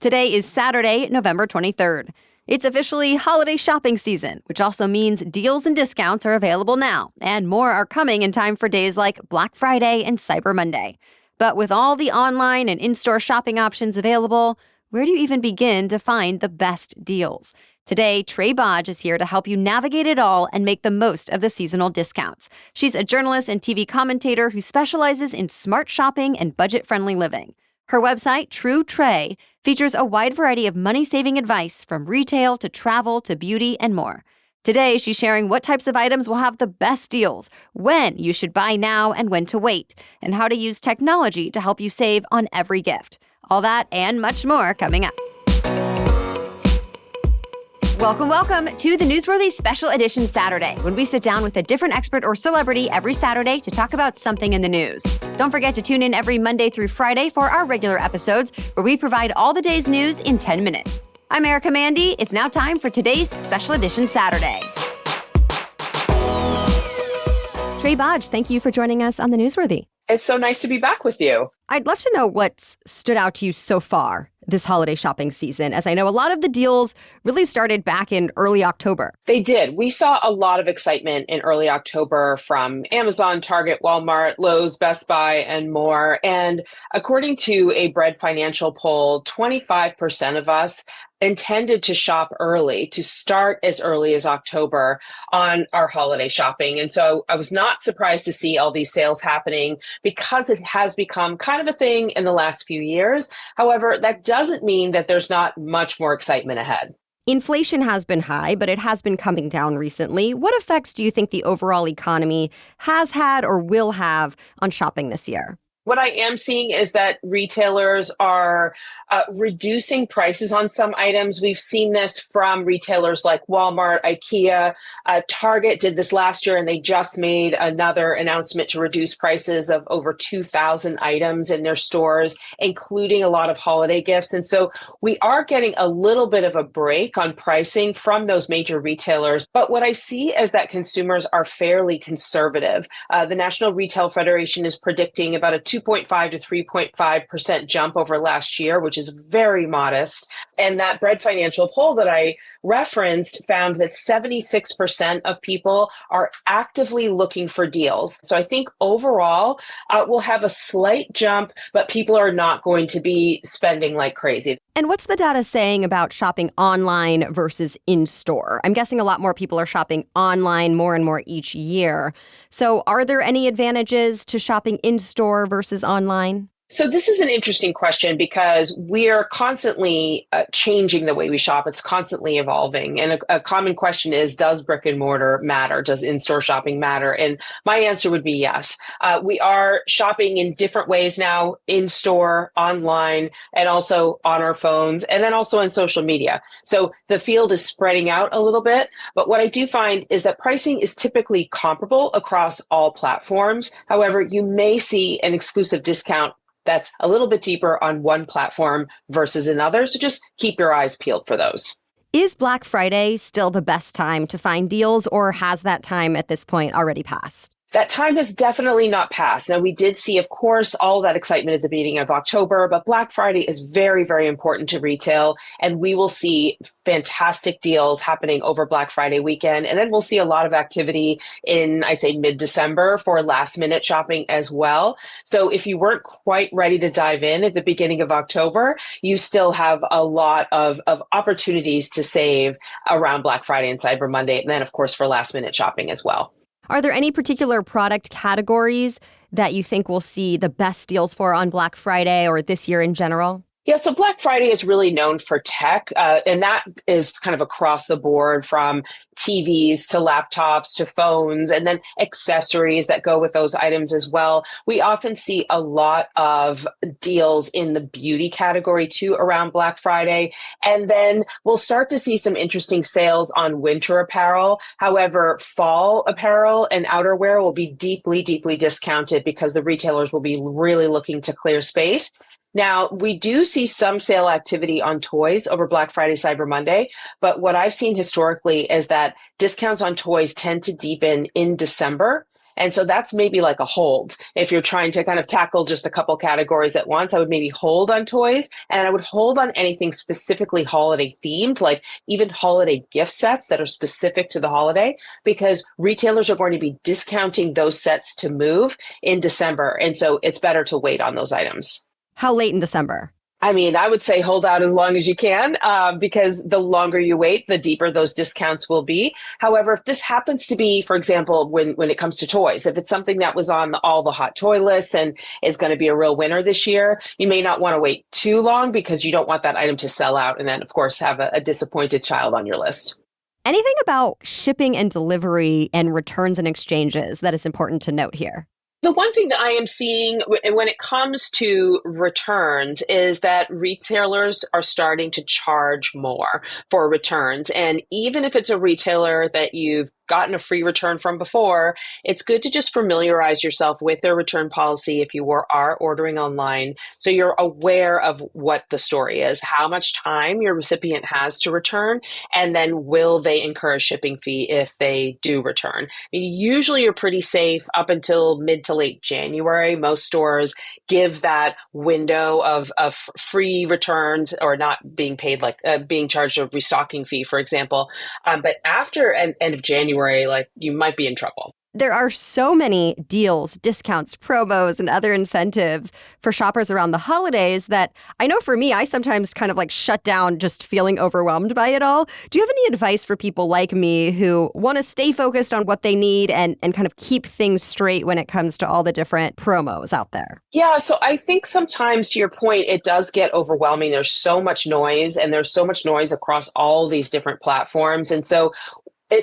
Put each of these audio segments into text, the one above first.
Today is Saturday, November 23rd. It's officially holiday shopping season, which also means deals and discounts are available now, and more are coming in time for days like Black Friday and Cyber Monday. But with all the online and in-store shopping options available, where do you even begin to find the best deals? Today, Trae Bodge is here to help you navigate it all and make the most of the seasonal discounts. She's a journalist and TV commentator who specializes in smart shopping and budget-friendly living. Her website, True Trae, features a wide variety of money-saving advice from retail to travel to beauty and more. Today, she's sharing what types of items will have the best deals, when you should buy now and when to wait, and how to use technology to help you save on every gift. All that and much more coming up. Welcome to the Newsworthy Special Edition Saturday, when we sit down with a different expert or celebrity every Saturday to talk about something in the news. Don't forget to tune in every Monday through Friday for our regular episodes, where we provide all the day's news in 10 minutes. I'm Erica Mandy. It's now time for today's Special Edition Saturday. Trae Bodge, thank you for joining us on the Newsworthy. It's so nice to be back with you. I'd love to know what's stood out to you so far this holiday shopping season, as I know a lot of the deals really started back in early October. They did. We saw a lot of excitement in early October from Amazon, Target, Walmart, Lowe's, Best Buy, and more. And according to a Bread Financial poll, 25% of us intended to shop early, to start as early as October on our holiday shopping. And so I was not surprised to see all these sales happening because it has become kind of a thing in the last few years. However, that doesn't mean that there's not much more excitement ahead. Inflation has been high, but it has been coming down recently. What effects do you think the overall economy has had or will have on shopping this year? What I am seeing is that retailers are reducing prices on some items. We've seen this from retailers like Walmart, IKEA. Target did this last year, and they just made another announcement to reduce prices of over 2,000 items in their stores, including a lot of holiday gifts. And so we are getting a little bit of a break on pricing from those major retailers. But what I see is that consumers are fairly conservative. The National Retail Federation is predicting about a 2.5 to 3.5% jump over last year, which is very modest. And that Bread Financial poll that I referenced found that 76% of people are actively looking for deals. So I think overall, we'll have a slight jump, but people are not going to be spending like crazy. And what's the data saying about shopping online versus in-store? I'm guessing a lot more people are shopping online more and more each year. So are there any advantages to shopping in-store versus online? So this is an interesting question because we're constantly changing the way we shop. It's constantly evolving. And a common question is, does brick and mortar matter? Does in-store shopping matter? And my answer would be yes. We are shopping in different ways now, in-store, online, and also on our phones, and then also on social media. So the field is spreading out a little bit. But what I do find is that pricing is typically comparable across all platforms. However, you may see an exclusive discount that's a little bit deeper on one platform versus another. So just keep your eyes peeled for those. Is Black Friday still the best time to find deals, or has that time at this point already passed? That time has definitely not passed. Now, we did see, of course, all that excitement at the beginning of October, but Black Friday is very, very important to retail, and we will see fantastic deals happening over Black Friday weekend. And then we'll see a lot of activity in, I'd say, mid-December for last-minute shopping as well. So if you weren't quite ready to dive in at the beginning of October, you still have a lot of opportunities to save around Black Friday and Cyber Monday, and then, of course, for last-minute shopping as well. Are there any particular product categories that you think we'll see the best deals for on Black Friday or this year in general? Yeah, so Black Friday is really known for tech, and that is kind of across the board from TVs to laptops to phones, and then accessories that go with those items as well. We often see a lot of deals in the beauty category too around Black Friday, and then we'll start to see some interesting sales on winter apparel. However, fall apparel and outerwear will be deeply, deeply discounted because the retailers will be really looking to clear space. Now, we do see some sale activity on toys over Black Friday, Cyber Monday, but what I've seen historically is that discounts on toys tend to deepen in December. And so that's maybe like a hold. If you're trying to kind of tackle just a couple categories at once, I would maybe hold on toys, and I would hold on anything specifically holiday themed, like even holiday gift sets that are specific to the holiday, because retailers are going to be discounting those sets to move in December. And so it's better to wait on those items. How late in December? I mean, I would say hold out as long as you can, because the longer you wait, the deeper those discounts will be. However, if this happens to be, for example, when it comes to toys, if it's something that was on all the hot toy lists and is going to be a real winner this year, you may not want to wait too long because you don't want that item to sell out and then, of course, have a disappointed child on your list. Anything about shipping and delivery and returns and exchanges that is important to note here? The one thing that I am seeing when it comes to returns is that retailers are starting to charge more for returns. And even if it's a retailer that you've gotten a free return from before, it's good to just familiarize yourself with their return policy if you are ordering online, so you're aware of what the story is, how much time your recipient has to return, and then will they incur a shipping fee if they do return. I mean, usually you're pretty safe up until mid to late January. Most stores give that window of free returns or not being paid, like being charged a restocking fee, for example. But after end of January, like you might be in trouble. There are so many deals, discounts, promos, and other incentives for shoppers around the holidays that I know for me, I sometimes kind of like shut down just feeling overwhelmed by it all. Do you have any advice for people like me who want to stay focused on what they need and kind of keep things straight when it comes to all the different promos out there? Yeah, so I think sometimes, to your point, it does get overwhelming. There's so much noise, and there's so much noise across all these different platforms. And so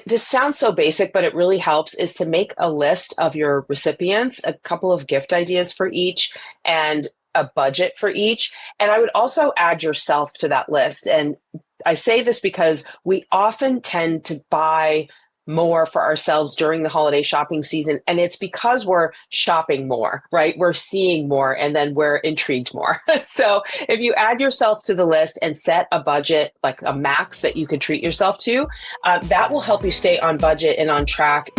this sounds so basic, but it really helps is to make a list of your recipients, a couple of gift ideas for each, and a budget for each. And I would also add yourself to that list. And I say this because we often tend to buy more for ourselves during the holiday shopping season. And it's because we're shopping more, right? We're seeing more, and then we're intrigued more. So if you add yourself to the list and set a budget, like a max that you can treat yourself to, that will help you stay on budget and on track.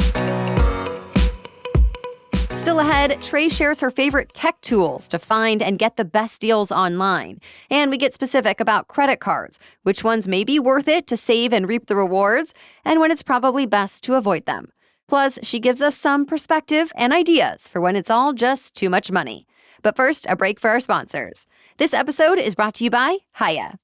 Still ahead, Trae shares her favorite tech tools to find and get the best deals online. And we get specific about credit cards, which ones may be worth it to save and reap the rewards, and when it's probably best to avoid them. Plus, she gives us some perspective and ideas for when it's all just too much money. But first, a break for our sponsors. This episode is brought to you by Hiya.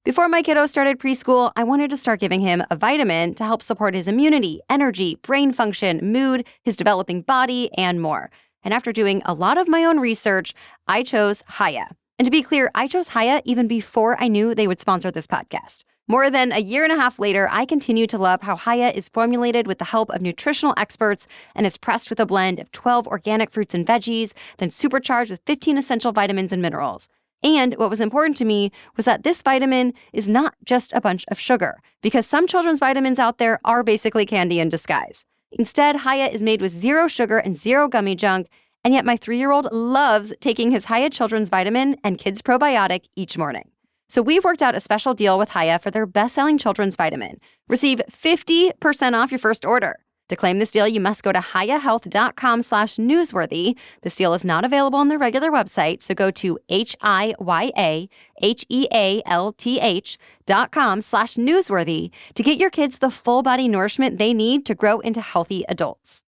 Before my kiddo started preschool, I wanted to start giving him a vitamin to help support his immunity, energy, brain function, mood, his developing body, and more. And after doing a lot of my own research, I chose Hiya. And to be clear, I chose Hiya even before I knew they would sponsor this podcast. More than a year and a half later, I continue to love how Hiya is formulated with the help of nutritional experts and is pressed with a blend of 12 organic fruits and veggies, then supercharged with 15 essential vitamins and minerals. And what was important to me was that this vitamin is not just a bunch of sugar, because some children's vitamins out there are basically candy in disguise. Instead, Hiya is made with 0 sugar and 0 gummy junk, and yet my 3-year-old loves taking his Hiya Children's Vitamin and Kids Probiotic each morning. So we've worked out a special deal with Hiya for their best-selling children's vitamin. Receive 50% off your first order. To claim this deal, you must go to hiyahealth.com/newsworthy. This deal is not available on their regular website, so go to hiyahealth.com/newsworthy to get your kids the full body nourishment they need to grow into healthy adults.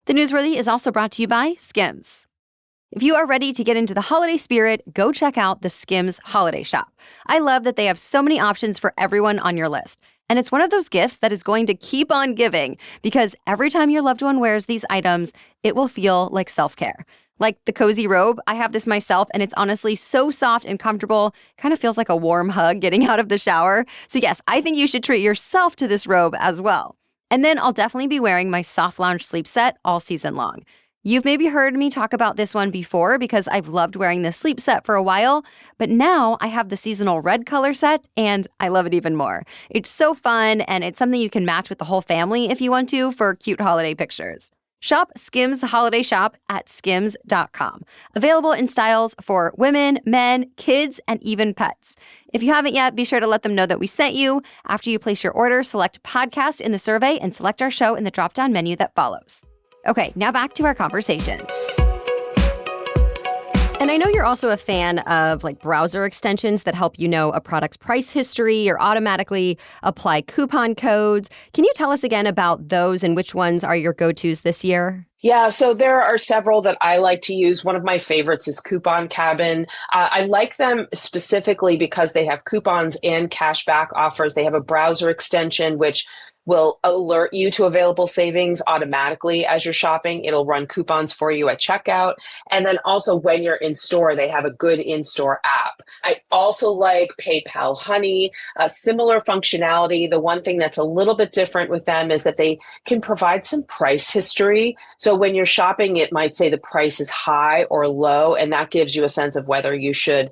The Newsworthy is also brought to you by SKIMS. If you are ready to get into the holiday spirit, go check out the SKIMS Holiday Shop. I love that they have so many options for everyone on your list. And it's one of those gifts that is going to keep on giving, because every time your loved one wears these items, it will feel like self-care. Like the cozy robe, I have this myself, and it's honestly so soft and comfortable, kind of feels like a warm hug getting out of the shower. So yes, I think you should treat yourself to this robe as well. And then I'll definitely be wearing my soft lounge sleep set all season long. You've maybe heard me talk about this one before because I've loved wearing this sleep set for a while, but now I have the seasonal red color set and I love it even more. It's so fun, and it's something you can match with the whole family if you want to for cute holiday pictures. Shop SKIMS Holiday Shop at skims.com. Available in styles for women, men, kids, and even pets. If you haven't yet, be sure to let them know that we sent you. After you place your order, select podcast in the survey and select our show in the drop-down menu that follows. Okay, now back to our conversation. And I know you're also a fan of like browser extensions that help you know a product's price history or automatically apply coupon codes. Can you tell us again about those and which ones are your go-tos this year? Yeah, so there are several that I like to use. One of my favorites is Coupon Cabin. I like them specifically because they have coupons and cashback offers. They have a browser extension, which will alert you to available savings automatically as you're shopping. It'll run coupons for you at checkout. And then also when you're in store, they have a good in-store app. I also like PayPal Honey, similar functionality. The one thing that's a little bit different with them is that they can provide some price history. So when you're shopping, it might say the price is high or low, and that gives you a sense of whether you should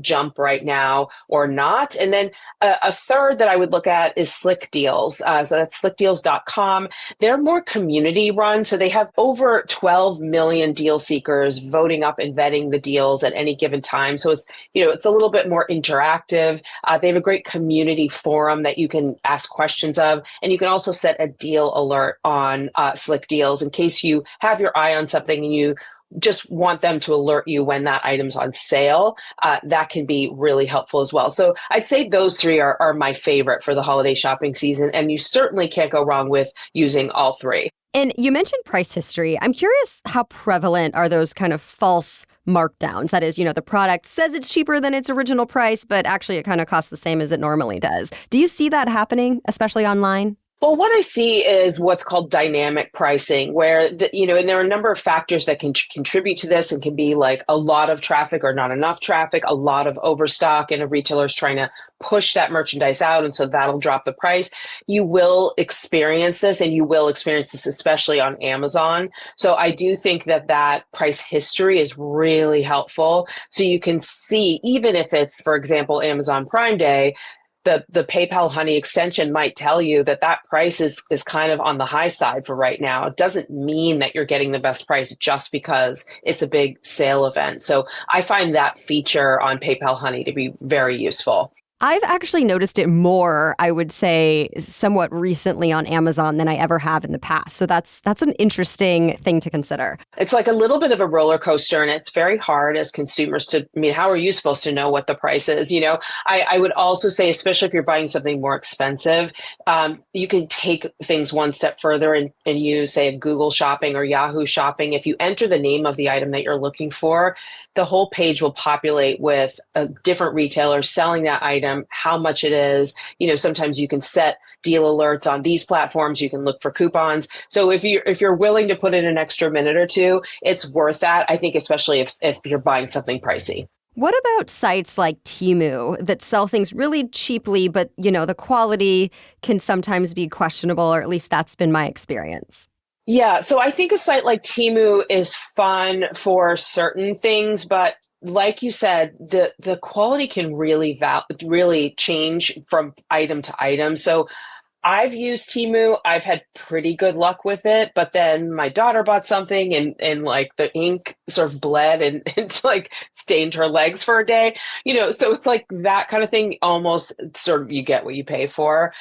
jump right now or not. And then a third that I would look at is Slick Deals. So that's slickdeals.com. They're more community run. So they have over 12 million deal seekers voting up and vetting the deals at any given time. So it's a little bit more interactive. They have a great community forum that you can ask questions of. And you can also set a deal alert on Slick Deals in case you have your eye on something and you just want them to alert you when that item's on sale. That can be really helpful as well. So I'd say those three are my favorite for the holiday shopping season. And you certainly can't go wrong with using all three. And you mentioned price history. I'm curious, how prevalent are those kind of false markdowns? That is, the product says it's cheaper than its original price, but actually it kind of costs the same as it normally does. Do you see that happening, especially online? Well, what I see is what's called dynamic pricing, where, and there are a number of factors that can contribute to this and can be like a lot of traffic or not enough traffic, a lot of overstock, and a retailer's trying to push that merchandise out. And so that'll drop the price. You will experience this, and you will experience this especially on Amazon. So I do think that price history is really helpful. So you can see, even if it's, for example, Amazon Prime Day, the PayPal Honey extension might tell you that price is kind of on the high side for right now. It doesn't mean that you're getting the best price just because it's a big sale event. So I find that feature on PayPal Honey to be very useful. I've actually noticed it more, I would say, somewhat recently on Amazon than I ever have in the past. So that's an interesting thing to consider. It's like a little bit of a roller coaster, and it's very hard as consumers how are you supposed to know what the price is? I would also say, especially if you're buying something more expensive, you can take things one step further and use, say, a Google Shopping or Yahoo Shopping. If you enter the name of the item that you're looking for, the whole page will populate with different retailers selling that item, how much it is. Sometimes you can set deal alerts on these platforms. You can look for coupons. So if you're willing to put in an extra minute or two, it's worth that. I think, especially if you're buying something pricey. What about sites like Temu that sell things really cheaply, but the quality can sometimes be questionable, or at least that's been my experience? Yeah, so I think a site like Temu is fun for certain things, but like you said, the quality can really change from item to item. So I've used Temu. I've had pretty good luck with it, but then my daughter bought something and like the ink sort of bled and like stained her legs for a day, so it's like that kind of thing. Almost sort of you get what you pay for.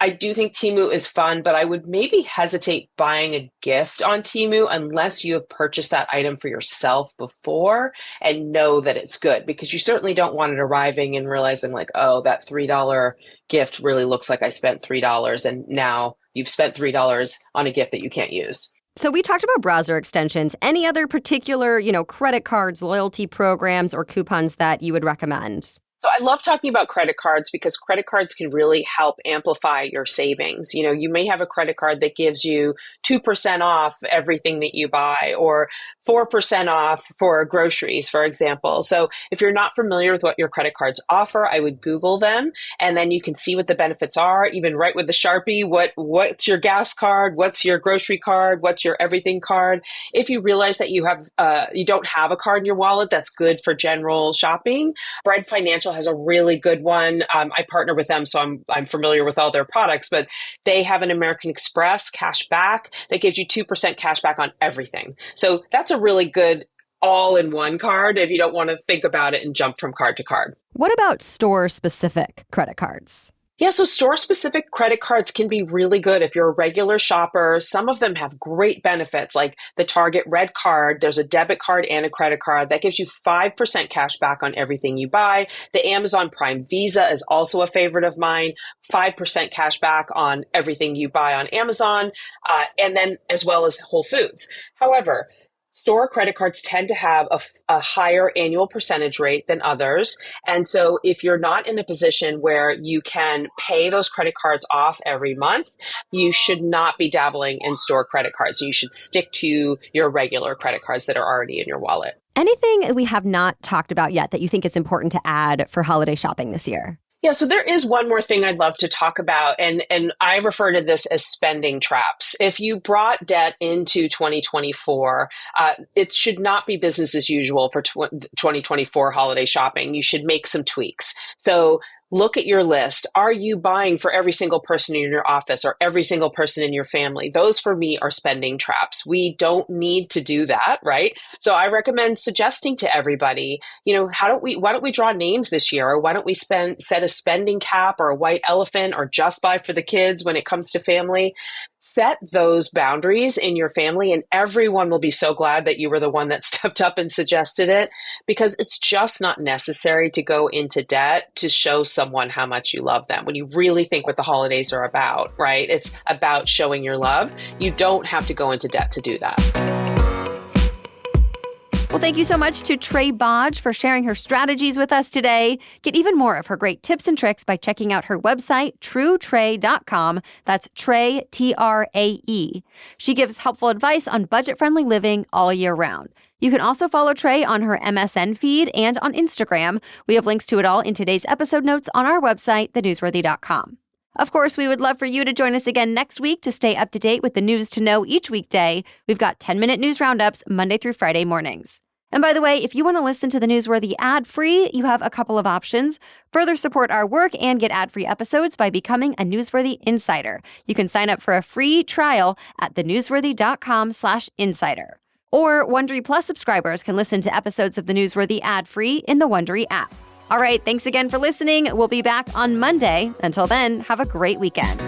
I do think Temu is fun, but I would maybe hesitate buying a gift on Temu unless you have purchased that item for yourself before and know that it's good, because you certainly don't want it arriving and realizing like, oh, that $3 gift really looks like I spent $3, and now you've spent $3 on a gift that you can't use. So we talked about browser extensions. Any other particular, credit cards, loyalty programs, or coupons that you would recommend? So I love talking about credit cards because credit cards can really help amplify your savings. You may have a credit card that gives you 2% off everything that you buy, or 4% off for groceries, for example. So if you're not familiar with what your credit cards offer, I would Google them, and then you can see what the benefits are, even write with the Sharpie, what's your gas card, what's your grocery card, what's your everything card. If you realize that you don't have a card in your wallet that's good for general shopping, Bread Financial has a really good one. I partner with them, so I'm familiar with all their products, but they have an American Express cash back that gives you 2% cash back on everything. So that's a really good all-in-one card if you don't want to think about it and jump from card to card. What about store-specific credit cards? Yeah, so store-specific credit cards can be really good if you're a regular shopper. Some of them have great benefits, like the Target Red Card. There's a debit card and a credit card that gives you 5% cash back on everything you buy. The Amazon Prime Visa is also a favorite of mine, 5% cash back on everything you buy on Amazon, and then as well as Whole Foods. However, store credit cards tend to have a higher annual percentage rate than others. And so if you're not in a position where you can pay those credit cards off every month, you should not be dabbling in store credit cards. You should stick to your regular credit cards that are already in your wallet. Anything we have not talked about yet that you think is important to add for holiday shopping this year? Yeah, so there is one more thing I'd love to talk about, and I refer to this as spending traps. If you brought debt into 2024, it should not be business as usual for 2024 holiday shopping. You should make some tweaks. So look at your list. Are you buying for every single person in your office or every single person in your family? Those for me are spending traps. We don't need to do that, right? So I recommend suggesting to everybody, why don't we draw names this year? Or why don't we set a spending cap or a white elephant or just buy for the kids when it comes to family? Set those boundaries in your family, and everyone will be so glad that you were the one that stepped up and suggested it, because it's just not necessary to go into debt to show someone how much you love them. When you really think what the holidays are about, right? It's about showing your love. You don't have to go into debt to do that. Well, thank you so much to Trae Bodge for sharing her strategies with us today. Get even more of her great tips and tricks by checking out her website, truetrae.com. That's Trae, Trae. She gives helpful advice on budget-friendly living all year round. You can also follow Trae on her MSN feed and on Instagram. We have links to it all in today's episode notes on our website, thenewsworthy.com. Of course, we would love for you to join us again next week to stay up to date with the news to know each weekday. We've got 10-minute news roundups Monday through Friday mornings. And by the way, if you want to listen to The Newsworthy ad-free, you have a couple of options. Further support our work and get ad-free episodes by becoming a Newsworthy Insider. You can sign up for a free trial at thenewsworthy.com/insider. Or Wondery Plus subscribers can listen to episodes of The Newsworthy ad-free in the Wondery app. All right, thanks again for listening. We'll be back on Monday. Until then, have a great weekend.